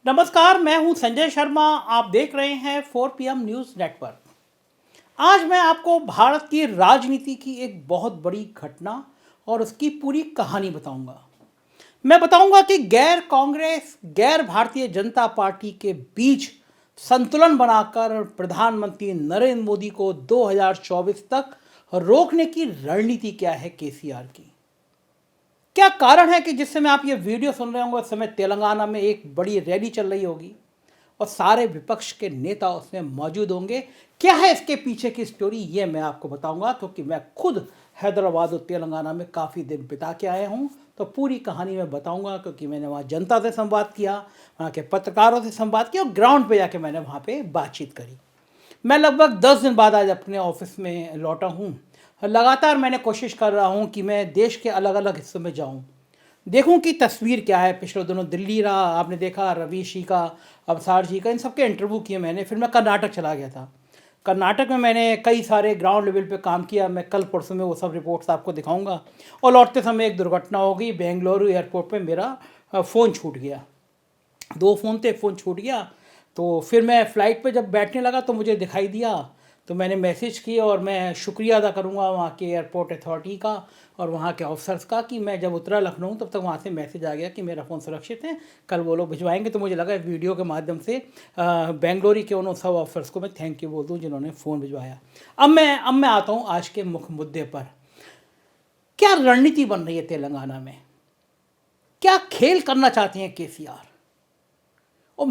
नमस्कार, मैं हूं संजय शर्मा। आप देख रहे हैं 4 PM न्यूज़ नेटवर्क। आज मैं आपको भारत की राजनीति की एक बहुत बड़ी घटना और उसकी पूरी कहानी बताऊंगा। मैं बताऊंगा कि गैर कांग्रेस, गैर भारतीय जनता पार्टी के बीच संतुलन बनाकर प्रधानमंत्री नरेंद्र मोदी को 2024 तक रोकने की रणनीति क्या है केसीआर की। क्या कारण है कि जिस समय आप ये वीडियो सुन रहे होंगे उस समय तेलंगाना में एक बड़ी रैली चल रही होगी और सारे विपक्ष के नेता उसमें मौजूद होंगे। क्या है इसके पीछे की स्टोरी, ये मैं आपको बताऊंगा, क्योंकि मैं खुद हैदराबाद और तेलंगाना में काफ़ी दिन बिता के आया हूँ। तो पूरी कहानी मैं बताऊंगा, क्योंकि मैंने वहाँ जनता से संवाद किया, वहाँ के पत्रकारों से संवाद किया और ग्राउंड पे जाके मैंने वहाँ पे बातचीत करी। मैं लगभग 10 दिन बाद आज अपने ऑफिस में लौटा हूँ। लगातार मैंने कोशिश कर रहा हूँ कि मैं देश के अलग अलग हिस्सों में जाऊँ, देखूं कि तस्वीर क्या है। पिछले दिनों दिल्ली रहा, आपने देखा रवीश जी का, अवसार जी का, इन सबके इंटरव्यू किए मैंने। फिर मैं कर्नाटक चला गया था। कर्नाटक में मैंने कई सारे ग्राउंड लेवल पे काम किया। मैं कल परसों में वो सब रिपोर्ट्स आपको दिखाऊंगा। और लौटते समय एक दुर्घटना हो गई, बेंगलुरु एयरपोर्ट पे मेरा फ़ोन छूट गया। 2 फ़ोन थे, फ़ोन छूट गया। तो फिर मैं फ़्लाइट पे जब बैठने लगा तो मुझे दिखाई दिया, तो मैंने मैसेज किया। और मैं शुक्रिया अदा करूँगा वहाँ के एयरपोर्ट अथॉरिटी का और वहाँ के ऑफिसर्स का कि मैं जब उतरा लखनऊ तब तक वहाँ से मैसेज आ गया कि मेरा फ़ोन सुरक्षित है, कल वो लोग भिजवाएंगे। तो मुझे लगा वीडियो के माध्यम से बेंगलुरु के उन सब ऑफिसर्स को मैं थैंक यू बोल दूँ जिन्होंने फ़ोन भिजवाया। अब मैं आता हूँ आज के मुख्य मुद्दे पर। क्या रणनीति बन रही है तेलंगाना में, क्या खेल करना चाहते हैं केसीआर। और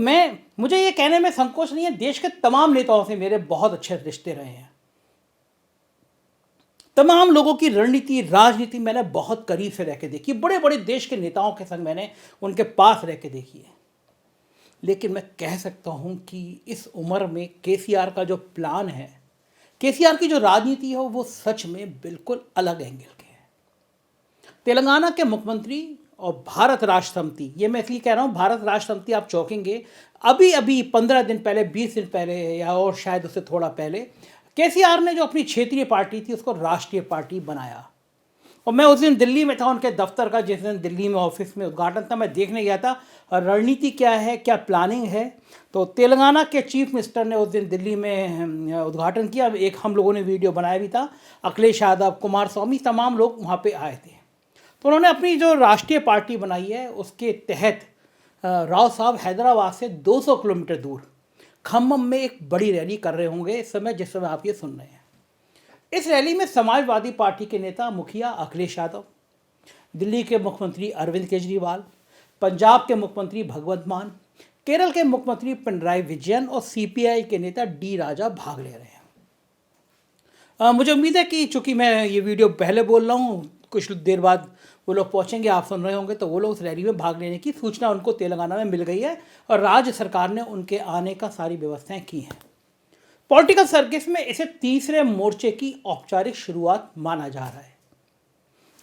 मुझे ये कहने में संकोच नहीं है, देश के तमाम नेताओं से मेरे बहुत अच्छे रिश्ते रहे हैं। तमाम लोगों की रणनीति, राजनीति मैंने बहुत करीब से रह के देखी। बड़े बड़े देश के नेताओं के संग मैंने उनके पास रह के देखी है। लेकिन मैं कह सकता हूं कि इस उम्र में केसीआर का जो प्लान है, केसीआर की जो राजनीति है, वो सच में बिल्कुल अलग एंगल के है। तेलंगाना के मुख्यमंत्री और भारत राष्ट्र समिति, ये मैं इसलिए कह रहा हूँ भारत राष्ट्र समिति, आप चौंकेंगे, अभी अभी 15 दिन पहले, 20 दिन पहले या और शायद उससे थोड़ा पहले, केसीआर ने जो अपनी क्षेत्रीय पार्टी थी उसको राष्ट्रीय पार्टी बनाया। और मैं उस दिन दिल्ली में था, उनके दफ्तर का जिस दिन दिल्ली में ऑफिस में उद्घाटन था, मैं देखने गया था रणनीति क्या है, क्या प्लानिंग है। तो तेलंगाना के चीफ मिनिस्टर ने उस दिन दिल्ली में उद्घाटन किया। एक हम लोगों ने वीडियो बनाया भी था, अखिलेश यादव, कुमार स्वामी, तमाम लोग वहाँ पे आए थे। तो उन्होंने अपनी जो राष्ट्रीय पार्टी बनाई है उसके तहत राव साहब हैदराबाद से 200 किलोमीटर दूर खम्मम में एक बड़ी रैली कर रहे होंगे इस समय, जिस समय आप ये सुन रहे हैं। इस रैली में समाजवादी पार्टी के नेता मुखिया अखिलेश यादव, दिल्ली के मुख्यमंत्री अरविंद केजरीवाल, पंजाब के मुख्यमंत्री भगवंत मान, केरल के मुख्यमंत्री पिनराई विजयन और सीपीआई के नेता डी राजा भाग ले रहे हैं। मुझे उम्मीद है कि चूंकि मैं ये वीडियो पहले बोल रहा हूँ, कुछ देर बाद वो लोग पहुंचेंगे, आप सुन रहे होंगे, तो वो लोग उस रैली में भाग लेने की सूचना उनको तेलंगाना में मिल गई है और राज्य सरकार ने उनके आने का सारी व्यवस्थाएं की हैं। पॉलिटिकल सर्किट में इसे तीसरे मोर्चे की औपचारिक शुरुआत माना जा रहा है।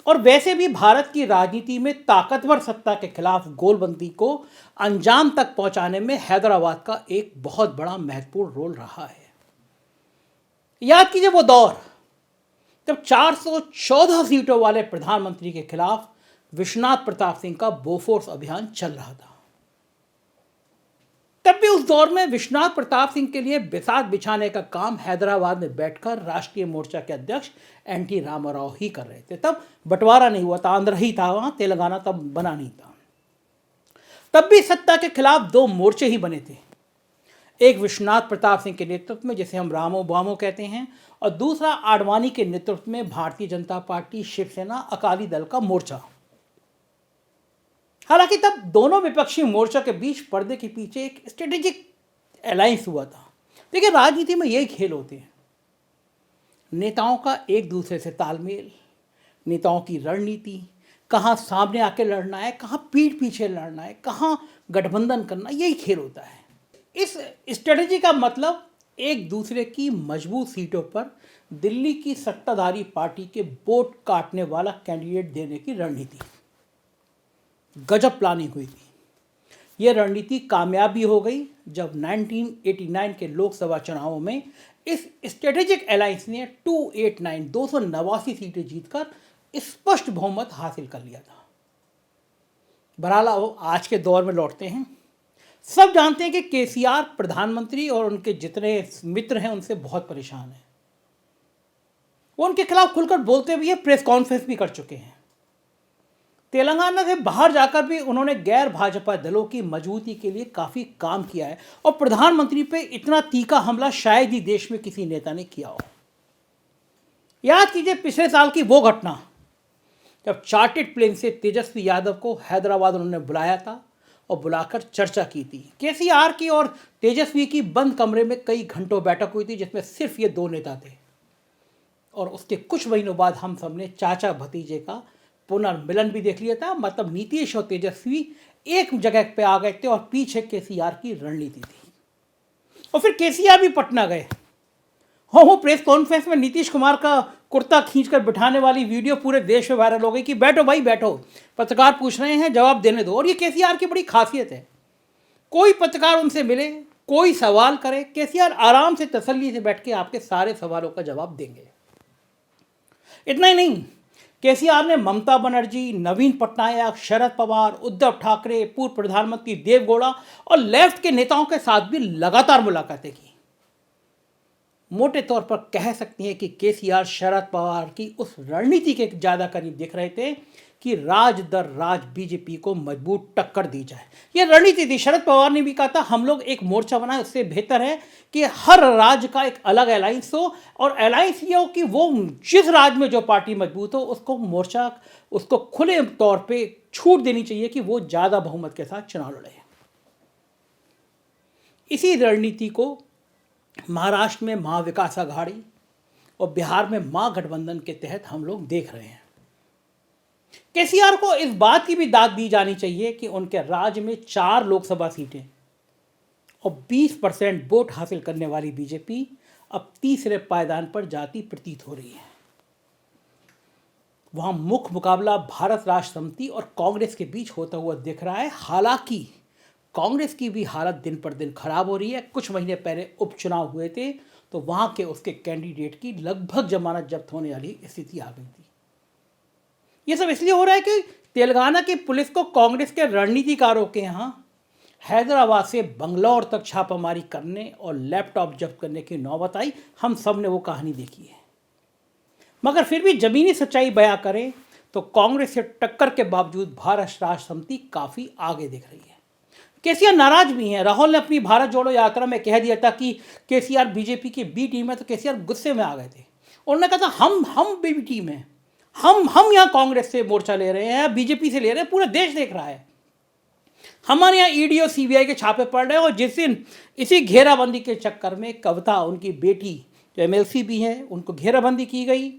और वैसे भी भारत की राजनीति में ताकतवर सत्ता के खिलाफ गोलबंदी को अंजाम तक पहुंचाने में हैदराबाद का एक बहुत बड़ा महत्वपूर्ण रोल रहा है। याद कीजिए वो दौर जब 414 सीटों वाले प्रधानमंत्री के खिलाफ विश्वनाथ प्रताप सिंह का बोफोर्स अभियान चल रहा था। तब भी उस दौर में विश्वनाथ प्रताप सिंह के लिए बिसात बिछाने का काम हैदराबाद में बैठकर राष्ट्रीय मोर्चा के अध्यक्ष एनटी रामाराव ही कर रहे थे। तब बंटवारा नहीं हुआ था, आंध्र ही था वहां, तेलंगाना तब बना नहीं था। तब भी सत्ता के खिलाफ 2 मोर्चे ही बने थे, एक विश्वनाथ प्रताप सिंह के नेतृत्व में, जिसे हम रामो बामो कहते हैं, और दूसरा आडवाणी के नेतृत्व में भारतीय जनता पार्टी, शिवसेना, अकाली दल का मोर्चा। हालांकि तब दोनों विपक्षी मोर्चा के बीच पर्दे के पीछे एक स्ट्रेटेजिक अलायंस हुआ था। देखिए, राजनीति में यही खेल होते हैं, नेताओं का एक दूसरे से तालमेल, नेताओं की रणनीति, कहाँ सामने आके लड़ना है, कहाँ पीठ पीछे लड़ना है, कहाँ गठबंधन करना, यही खेल होता है। इस स्ट्रेटजी का मतलब एक दूसरे की मजबूत सीटों पर दिल्ली की सत्ताधारी पार्टी के वोट काटने वाला कैंडिडेट देने की रणनीति। गजब प्लानिंग हुई थी। यह रणनीति कामयाब भी हो गई जब 1989 के लोकसभा चुनावों में इस स्ट्रेटेजिक अलायंस ने 289 सीटें जीतकर स्पष्ट बहुमत हासिल कर लिया था। बहरहाल आज के दौर में लौटते हैं। सब जानते हैं कि केसीआर प्रधानमंत्री और उनके जितने मित्र हैं उनसे बहुत परेशान हैं। वो उनके खिलाफ खुलकर बोलते भी हैं, प्रेस कॉन्फ्रेंस भी कर चुके हैं। तेलंगाना से बाहर जाकर भी उन्होंने गैर भाजपा दलों की मजबूती के लिए काफ़ी काम किया है और प्रधानमंत्री पे इतना तीखा हमला शायद ही देश में किसी नेता ने किया हो। याद कीजिए पिछले साल की वो घटना जब चार्टर्ड प्लेन से तेजस्वी यादव को हैदराबाद उन्होंने बुलाया था और बुलाकर चर्चा की थी। केसीआर की और तेजस्वी की बंद कमरे में कई घंटों बैठक हुई थी जिसमें सिर्फ ये दो नेता थे और उसके कुछ महीनों बाद हम सबने चाचा भतीजे का पुनर्मिलन भी देख लिया था। मतलब नीतीश और तेजस्वी एक जगह पे आ गए थे और पीछे केसीआर की रणनीति थी। और फिर केसीआर भी पटना गए। हो प्रेस कॉन्फ्रेंस में नीतीश कुमार का कुर्ता खींचकर बिठाने वाली वीडियो पूरे देश में वायरल हो गई कि बैठो भाई बैठो, पत्रकार पूछ रहे हैं जवाब देने दो। और ये केसीआर की बड़ी खासियत है, कोई पत्रकार उनसे मिले, कोई सवाल करे, केसीआर आराम से तसल्ली से बैठ के आपके सारे सवालों का जवाब देंगे। इतना ही नहीं, केसीआर ने ममता बनर्जी, नवीन पटनायक, शरद पवार, उद्धव ठाकरे, पूर्व प्रधानमंत्री देवगौड़ा और लेफ्ट के नेताओं के साथ भी लगातार मुलाकातें की। मोटे तौर पर कह सकती हैं कि केसीआर शरद पवार की उस रणनीति के ज़्यादा करीब दिख रहे थे कि राज दर राज बीजेपी को मजबूत टक्कर दी जाए। यह रणनीति थी। शरद पवार ने भी कहा था हम लोग एक मोर्चा बनाए, उससे बेहतर है कि हर राज्य का एक अलग अलायंस हो और अलायंस ये हो कि वो जिस राज्य में जो पार्टी मजबूत हो उसको मोर्चा, उसको खुले तौर पे छूट देनी चाहिए कि वो ज़्यादा बहुमत के साथ चुनाव लड़े। इसी रणनीति को महाराष्ट्र में महाविकास आघाड़ी और बिहार में महागठबंधन के तहत हम लोग देख रहे हैं। केसीआर को इस बात की भी दाद दी जानी चाहिए कि उनके राज्य में 4 लोकसभा सीटें और 20% वोट हासिल करने वाली बीजेपी अब तीसरे पायदान पर जाती प्रतीत हो रही है। वहां मुख्य मुकाबला भारत राष्ट्र समिति और कांग्रेस के बीच होता हुआ दिख रहा है। हालांकि कांग्रेस की भी हालत दिन पर दिन खराब हो रही है। कुछ महीने पहले उपचुनाव हुए थे तो वहां के उसके कैंडिडेट की लगभग जमानत जब्त होने वाली स्थिति आ गई थी। ये सब इसलिए हो रहा है कि तेलंगाना की पुलिस को कांग्रेस के रणनीतिकारों के यहाँ हैदराबाद से बंगलौर तक छापामारी करने और लैपटॉप जब्त करने की नौबत आई। हम सब ने वो कहानी देखी है। मगर फिर भी जमीनी सच्चाई बयां करें तो कांग्रेस से टक्कर के बावजूद भारत राष्ट्र समिति काफ़ी आगे दिख रही है। केसीआर नाराज भी हैं। राहुल ने अपनी भारत जोड़ो यात्रा में कह दिया था कि केसीआर बीजेपी की बी टीम है, तो केसीआर गुस्से में आ गए थे। उन्होंने कहा था हम बी टीम है, हम यहाँ कांग्रेस से मोर्चा ले रहे हैं, बीजेपी से ले रहे हैं, पूरा देश देख रहा है। हमारे यहाँ ईडी और सीबीआई के छापे पड़ रहे हैं। और जिस दिन इसी घेराबंदी के चक्कर में कविता, उनकी बेटी जो एमएलसी भी है, उनको घेराबंदी की गई,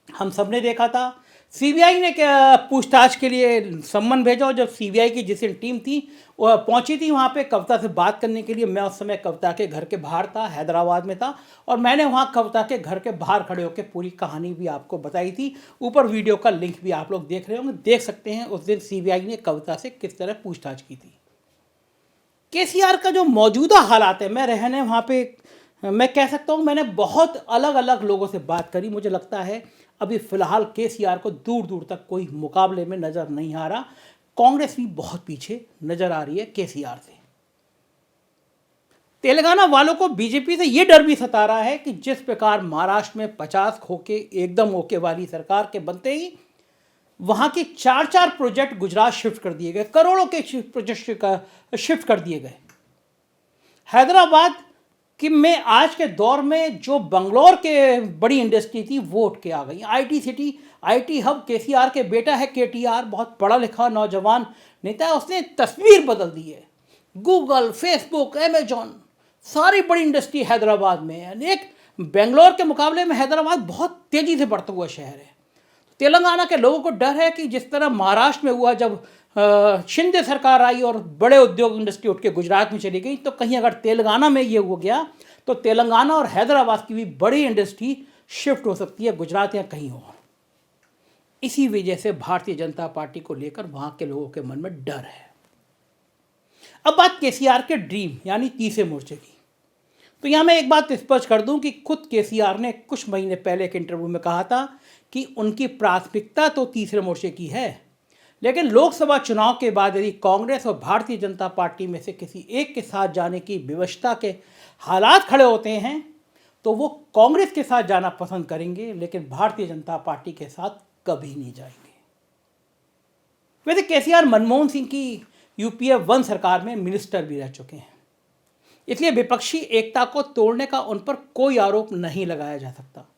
हम सब ने देखा था। सीबीआई ने क्या पूछताछ के लिए सम्मन भेजा और जब सीबीआई की जिस टीम थी वह पहुंची थी वहां पे कविता से बात करने के लिए, मैं उस समय कविता के घर के बाहर था, हैदराबाद में था, और मैंने वहां कविता के घर के बाहर खड़े होकर पूरी कहानी भी आपको बताई थी। ऊपर वीडियो का लिंक भी आप लोग देख रहे होंगे, देख सकते हैं उस दिन सीबीआई ने कविता से किस तरह पूछताछ की थी। केसीआर का जो मौजूदा हालात है, मैं रहने वहाँ पे, मैं कह सकता हूँ मैंने बहुत अलग अलग लोगों से बात करी। मुझे लगता है अभी फ़िलहाल केसीआर को दूर दूर तक कोई मुकाबले में नज़र नहीं आ रहा। कांग्रेस भी बहुत पीछे नज़र आ रही है केसीआर से। तेलंगाना वालों को बीजेपी से ये डर भी सता रहा है कि जिस प्रकार महाराष्ट्र में 50 खोके एकदम ओके वाली सरकार के बनते ही वहाँ के 4 प्रोजेक्ट गुजरात शिफ्ट कर दिए गए, करोड़ों के प्रोजेक्ट शिफ्ट कर दिए गए। हैदराबाद कि मैं आज के दौर में जो बंगलौर के बड़ी इंडस्ट्री थी वो उठ के आ गई। IT city, IT hub, KCR के बेटा है केटीआर, बहुत पढ़ा लिखा नौजवान नेता है, उसने तस्वीर बदल दी है। गूगल, फेसबुक, अमेजॉन, सारी बड़ी इंडस्ट्री हैदराबाद में है। एक बेंगलोर के मुकाबले में हैदराबाद बहुत तेज़ी से बढ़ता हुआ शहर है। तेलंगाना के लोगों को डर है कि जिस तरह महाराष्ट्र में हुआ जब शिंदे सरकार आई और बड़े उद्योग इंडस्ट्री उठ के गुजरात में चली गई, तो कहीं अगर तेलंगाना में ये हो गया तो तेलंगाना और हैदराबाद की भी बड़ी इंडस्ट्री शिफ्ट हो सकती है गुजरात या कहीं और। इसी वजह से भारतीय जनता पार्टी को लेकर वहाँ के लोगों के मन में डर है। अब बात केसीआर के ड्रीम यानी तीसरे मोर्चे की, तो यहाँ मैं एक बात स्पष्ट कर दूं कि खुद केसीआर ने कुछ महीने पहले एक इंटरव्यू में कहा था कि उनकी प्राथमिकता तो तीसरे मोर्चे की है, लेकिन लोकसभा चुनाव के बाद यदि कांग्रेस और भारतीय जनता पार्टी में से किसी एक के साथ जाने की विवशता के हालात खड़े होते हैं तो वो कांग्रेस के साथ जाना पसंद करेंगे, लेकिन भारतीय जनता पार्टी के साथ कभी नहीं जाएंगे। वैसे केसीआर मनमोहन सिंह की यूपीए 1 सरकार में मिनिस्टर भी रह चुके हैं, इसलिए विपक्षी एकता को तोड़ने का उन पर कोई आरोप नहीं लगाया जा सकता।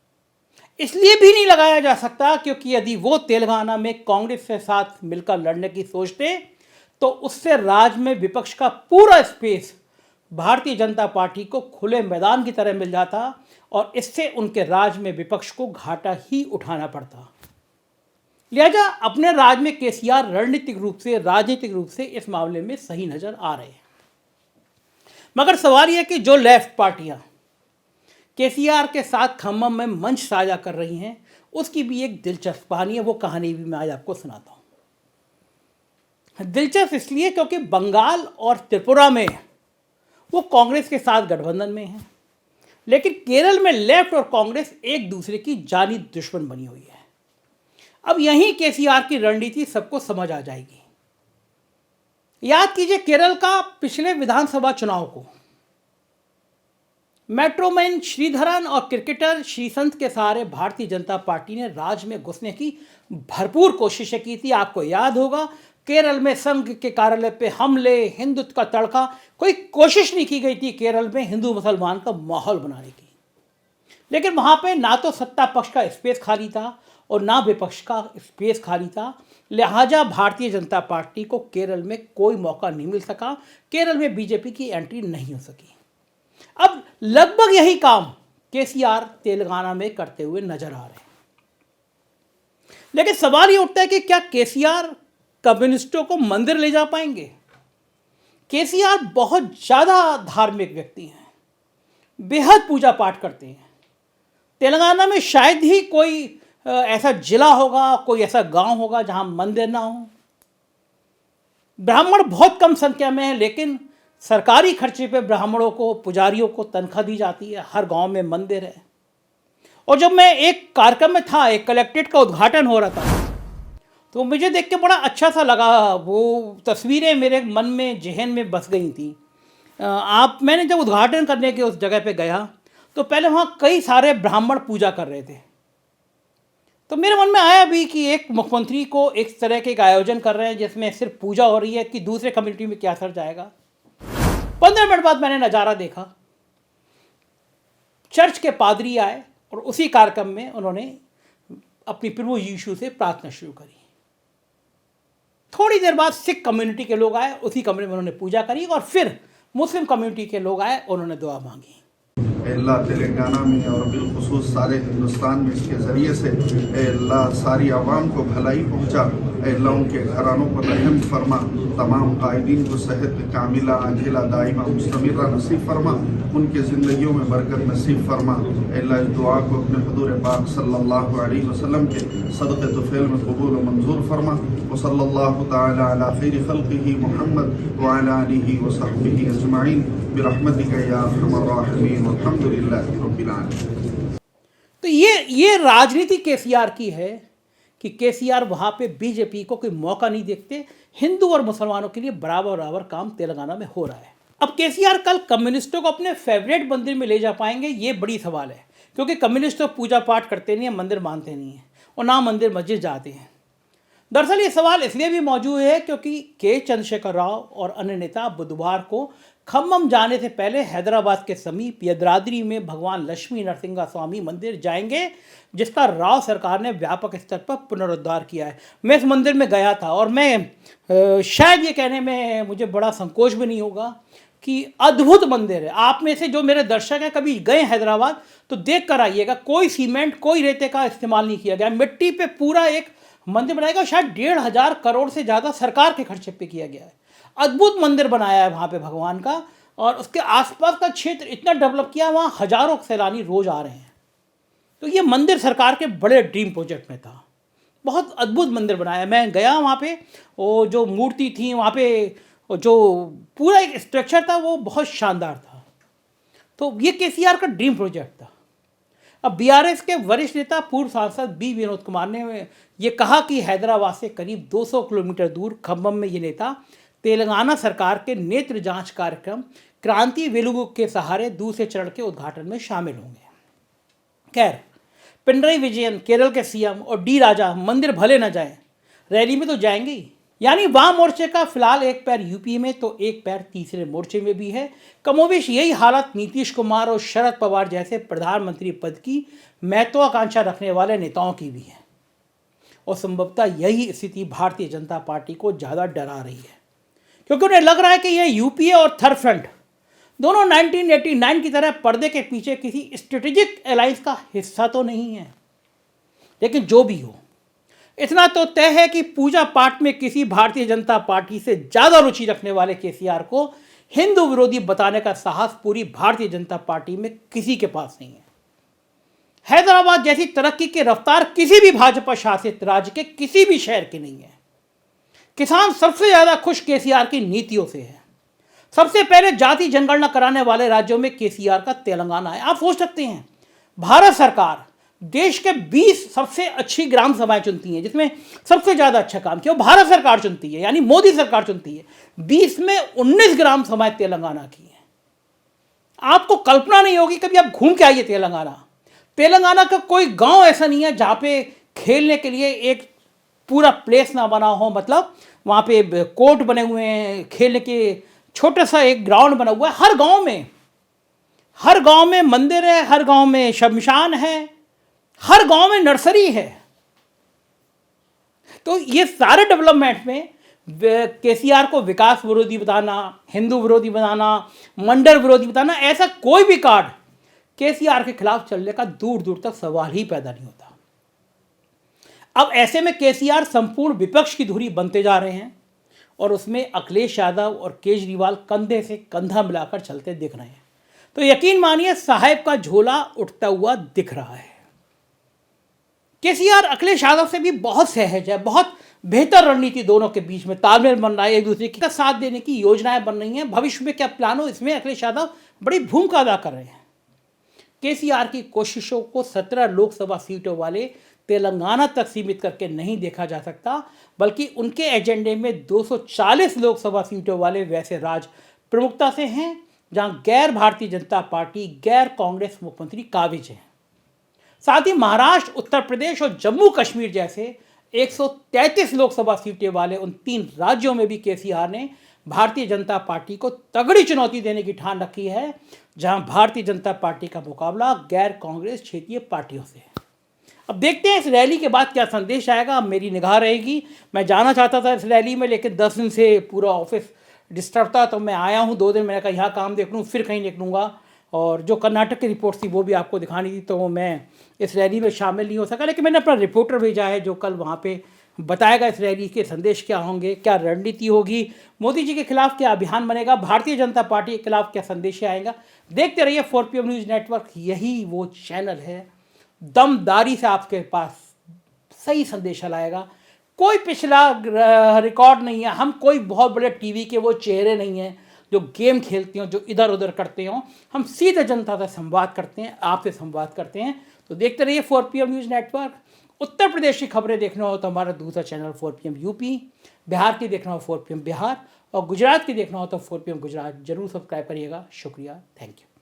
इसलिए भी नहीं लगाया जा सकता क्योंकि यदि वो तेलंगाना में कांग्रेस के साथ मिलकर लड़ने की सोचते तो उससे राज्य में विपक्ष का पूरा स्पेस भारतीय जनता पार्टी को खुले मैदान की तरह मिल जाता और इससे उनके राज्य में विपक्ष को घाटा ही उठाना पड़ता। लिहाजा अपने राज्य में केसीआर रणनीतिक रूप से इस मामले में सही नजर आ रहे हैं। मगर सवाल यह कि जो लेफ्ट पार्टियां केसीआर के साथ खम्मम में मंच साझा कर रही हैं उसकी भी एक दिलचस्प कहानी है। वो कहानी भी मैं आज आपको सुनाता हूं। दिलचस्प इसलिए क्योंकि बंगाल और त्रिपुरा में वो कांग्रेस के साथ गठबंधन में हैं, लेकिन केरल में लेफ्ट और कांग्रेस एक दूसरे की जानी दुश्मन बनी हुई है। अब यहीं केसीआर की रणनीति सबको समझ आ जाएगी। याद कीजिए केरल का पिछले विधानसभा चुनाव को मेट्रोमैन श्रीधरन और क्रिकेटर श्रीसंत के सहारे भारतीय जनता पार्टी ने राज्य में घुसने की भरपूर कोशिशें की थी। आपको याद होगा केरल में संघ के कार्यालय पे हमले, हिंदुत्व का तड़का, कोई कोशिश नहीं की गई थी केरल में हिंदू मुसलमान का माहौल बनाने की। लेकिन वहां पे ना तो सत्ता पक्ष का स्पेस खाली था और ना विपक्ष का स्पेस खाली था, लिहाजा भारतीय जनता पार्टी को केरल में कोई मौका नहीं मिल सका। केरल में बीजेपी की एंट्री नहीं हो सकी। अब लगभग यही काम केसीआर तेलंगाना में करते हुए नजर आ रहे हैं। लेकिन सवाल यह उठता है कि क्या केसीआर कम्युनिस्टों को मंदिर ले जा पाएंगे? केसीआर बहुत ज्यादा धार्मिक व्यक्ति हैं, बेहद पूजा पाठ करते हैं। तेलंगाना में शायद ही कोई ऐसा जिला होगा, कोई ऐसा गांव होगा जहां मंदिर ना हो। ब्राह्मण बहुत कम संख्या में है, लेकिन सरकारी खर्चे पे ब्राह्मणों को, पुजारियों को तनख्वाह दी जाती है। हर गांव में मंदिर है। और जब मैं एक कार्यक्रम में था, एक कलेक्ट्रेट का उद्घाटन हो रहा था, तो मुझे देख के बड़ा अच्छा सा लगा। वो तस्वीरें मेरे मन में, जहन में बस गई थी। मैंने जब उद्घाटन करने के उस जगह पे गया तो पहले वहाँ कई सारे ब्राह्मण पूजा कर रहे थे। तो मेरे मन में आया भी कि एक मुख्यमंत्री को एक तरह के एक आयोजन कर रहे हैं जिसमें सिर्फ पूजा हो रही है कि दूसरे कम्युनिटी में क्या असर जाएगा। 15 मिनट बाद मैंने नज़ारा देखा। चर्च के पादरी आए और उसी कार्यक्रम में उन्होंने अपनी प्रभु यीशु से प्रार्थना शुरू करी। थोड़ी देर बाद सिख कम्युनिटी के लोग आए, उसी कमरे में उन्होंने पूजा करी और फिर मुस्लिम कम्युनिटी के लोग आए, उन्होंने दुआ मांगी। अल्लाह तेलंगाना में और बिलखुसूस सारे हिंदुस्तान में इसके ज़रिए से अल्लाह सारी आवाम को भलाई पहुँचा। अल्लाह उनके घरानों पर रहम फरमा, तमाम कायदीन को सेहत कामिला आजिला दाइमा मुस्तमिरा नसीब फरमा, उनके ज़िंदगियों में बरकत नसीब फरमा। अल्लाह इस दुआ को अपने हुजूर पाक सल्लल्लाहु अलैहि वसल्लम के सदक़े तुफ़ैल में कबूल व मंजूर फरमा। व सल्लल्लाहु तआला अला खैरि खल्क़िही मुहम्मद व अला आलिही व सहबिही अजमाइन बिरहमतिका या अरहमर राहिमीन वल्हम्दुलिल्लाहि रब्बिल आलमीन। तो ये राजनीति केसीआर की है कि केसीआर वहाँ पे बीजेपी को कोई मौका नहीं देखते। हिंदू और मुसलमानों के लिए बराबर बराबर काम तेलंगाना में हो रहा है। अब केसीआर कल कम्युनिस्टों को अपने फेवरेट मंदिर में ले जा पाएंगे, ये बड़ी सवाल है, क्योंकि कम्युनिस्ट तो पूजा पाठ करते नहीं है, मंदिर मानते नहीं हैं और ना मंदिर मस्जिद जाते हैं। दरअसल ये सवाल इसलिए भी मौजूद है क्योंकि के चंद्रशेखर राव और अन्य नेता बुधवार को खम्मम जाने से पहले हैदराबाद के समीप यदाद्री में भगवान लक्ष्मी नरसिंह स्वामी मंदिर जाएंगे, जिसका राव सरकार ने व्यापक स्तर पर पुनरुद्धार किया है। मैं इस मंदिर में गया था और मैं शायद ये कहने में मुझे बड़ा संकोच भी नहीं होगा कि अद्भुत मंदिर है। आप में से जो मेरे दर्शक हैं कभी गए हैदराबाद तो देख कर आइएगा। कोई सीमेंट, कोई रेते का इस्तेमाल नहीं किया गया, मिट्टी पे पूरा एक मंदिर बनाएगा। शायद 1,500 करोड़ से ज़्यादा सरकार के खर्चे पे किया गया है। अद्भुत मंदिर बनाया है वहाँ पे भगवान का, और उसके आसपास का क्षेत्र इतना डेवलप किया, वहाँ हजारों सैलानी रोज आ रहे हैं। तो ये मंदिर सरकार के बड़े ड्रीम प्रोजेक्ट में था। बहुत अद्भुत मंदिर बनाया। मैं गया वहाँ पे, वो जो मूर्ति थी वहाँ पे, जो पूरा एक स्ट्रक्चर था वो बहुत शानदार था। तो ये केसीआर का ड्रीम प्रोजेक्ट था। अब बीआरएस के वरिष्ठ नेता पूर्व सांसद बी विनोद कुमार ने ये कहा कि हैदराबाद से करीब 200 किलोमीटर दूर खम्मम में ये नेता तेलंगाना सरकार के नेत्र जांच कार्यक्रम क्रांति वेलुगु के सहारे दूसरे चरण के उद्घाटन में शामिल होंगे। खैर, पिनरई विजयन केरल के सीएम और डी राजा मंदिर भले न जाएं, रैली में तो जाएंगे ही। यानी वाम मोर्चे का फिलहाल एक पैर यूपी में तो एक पैर तीसरे मोर्चे में भी है। कमोबेश यही हालत नीतीश कुमार और शरद पवार जैसे प्रधानमंत्री पद की महत्वाकांक्षा रखने वाले नेताओं की भी है, और संभवतः यही स्थिति भारतीय जनता पार्टी को ज़्यादा डरा रही है, क्योंकि उन्हें लग रहा है कि यह यूपीए और थर्ड फ्रंट दोनों 1989 की तरह पर्दे के पीछे किसी स्ट्रेटेजिक अलायंस का हिस्सा तो नहीं है। लेकिन जो भी हो, इतना तो तय है कि पूजा पाठ में किसी भारतीय जनता पार्टी से ज़्यादा रुचि रखने वाले केसीआर को हिंदू विरोधी बताने का साहस पूरी भारतीय जनता पार्टी में किसी के पास नहीं है। हैदराबाद जैसी तरक्की की रफ्तार किसी भी भाजपा शासित राज्य के किसी भी शहर की नहीं है। किसान सबसे ज़्यादा खुश केसीआर की नीतियों से है। सबसे पहले जाति जनगणना कराने वाले राज्यों में केसीआर का तेलंगाना है। आप सोच सकते हैं, भारत सरकार देश के 20 सबसे अच्छी ग्राम सभाएं चुनती हैं, जिसमें सबसे ज़्यादा अच्छा काम किया वो भारत सरकार चुनती है, यानी मोदी सरकार चुनती है। 20 में 19 ग्राम सभाएं तेलंगाना की हैं। आपको कल्पना नहीं होगी, कभी आप घूम के आइए तेलंगाना का कोई गांव ऐसा नहीं है जहाँ पे खेलने के लिए एक पूरा प्लेस ना बना हो। मतलब वहाँ पे कोर्ट बने हुए हैं, खेलने के छोटा सा एक ग्राउंड बना हुआ है। हर गांव में मंदिर है, हर गांव में शमशान है, हर गांव में नर्सरी है। तो ये सारे डेवलपमेंट में केसीआर को विकास विरोधी बताना, हिंदू विरोधी बताना, मंडल विरोधी बताना, ऐसा कोई भी कार्ड केसीआर के खिलाफ चलने का दूर दूर तक सवाल ही पैदा नहीं होता। अब ऐसे में केसीआर संपूर्ण विपक्ष की धुरी बनते जा रहे हैं, और उसमें अखिलेश यादव और केजरीवाल कंधे से कंधा मिलाकर चलते दिख रहे हैं। तो यकीन मानिए, साहेब का झोला उठता हुआ दिख रहा है। केसीआर अखिलेश यादव से भी बहुत सहज है। बहुत बेहतर रणनीति दोनों के बीच में तालमेल बन रहा है, एक दूसरे का साथ देने की योजनाएं बन रही हैं। भविष्य में क्या प्लान हो, इसमें अखिलेश यादव बड़ी भूमिका अदा कर रहे हैं। केसीआर की कोशिशों को 17 लोकसभा सीटों वाले तेलंगाना तक सीमित करके नहीं देखा जा सकता, बल्कि उनके एजेंडे में 240 लोकसभा सीटों वाले वैसे राज्य प्रमुखता से हैं जहां गैर भारतीय जनता पार्टी, गैर कांग्रेस मुख्यमंत्री काबिज हैं। साथ ही महाराष्ट्र, उत्तर प्रदेश और जम्मू कश्मीर जैसे 133 लोकसभा सीटें वाले उन 3 राज्यों में भी केसीआर ने भारतीय जनता पार्टी को तगड़ी चुनौती देने की ठान रखी है, जहां भारतीय जनता पार्टी का मुकाबला गैर कांग्रेस क्षेत्रीय पार्टियों से है। अब देखते हैं इस रैली के बाद क्या संदेश आएगा। अब मेरी निगाह रहेगी। मैं जाना चाहता था इस रैली में, लेकिन 10 दिन से पूरा ऑफिस डिस्टर्ब था, तो मैं आया हूँ 2 दिन। मैंने कहा यहाँ काम देख लूँ, फिर कहीं देख लूँगा। और जो कर्नाटक की रिपोर्ट थी वो भी आपको दिखानी थी, तो मैं इस रैली में शामिल नहीं हो सका। लेकिन मैंने अपना रिपोर्टर भेजा है जो कल वहाँ पे बताएगा इस रैली के संदेश क्या होंगे, क्या रणनीति होगी, मोदी जी के खिलाफ क्या अभियान बनेगा, भारतीय जनता पार्टी के खिलाफ क्या संदेश आएगा। देखते रहिए 4PM न्यूज़ नेटवर्क। यही वो चैनल है, दमदारी से आपके पास सही संदेश लाएगा। कोई पिछला रिकॉर्ड नहीं है। हम कोई बहुत बड़े टीवी के वो चेहरे नहीं हैं जो गेम खेलते हो, जो इधर उधर करते हो। हम सीधे जनता से संवाद करते हैं, आपसे संवाद करते हैं। तो देखते रहिए 4PM news network. Uttar Pradesh की खबरें देखना हो तो हमारा दूसरा चैनल 4PM यूपी, बिहार की देखना हो 4PM बिहार, और गुजरात की देखना हो तो 4PM गुजरात जरूर सब्सक्राइब करिएगा। शुक्रिया, थैंक यू।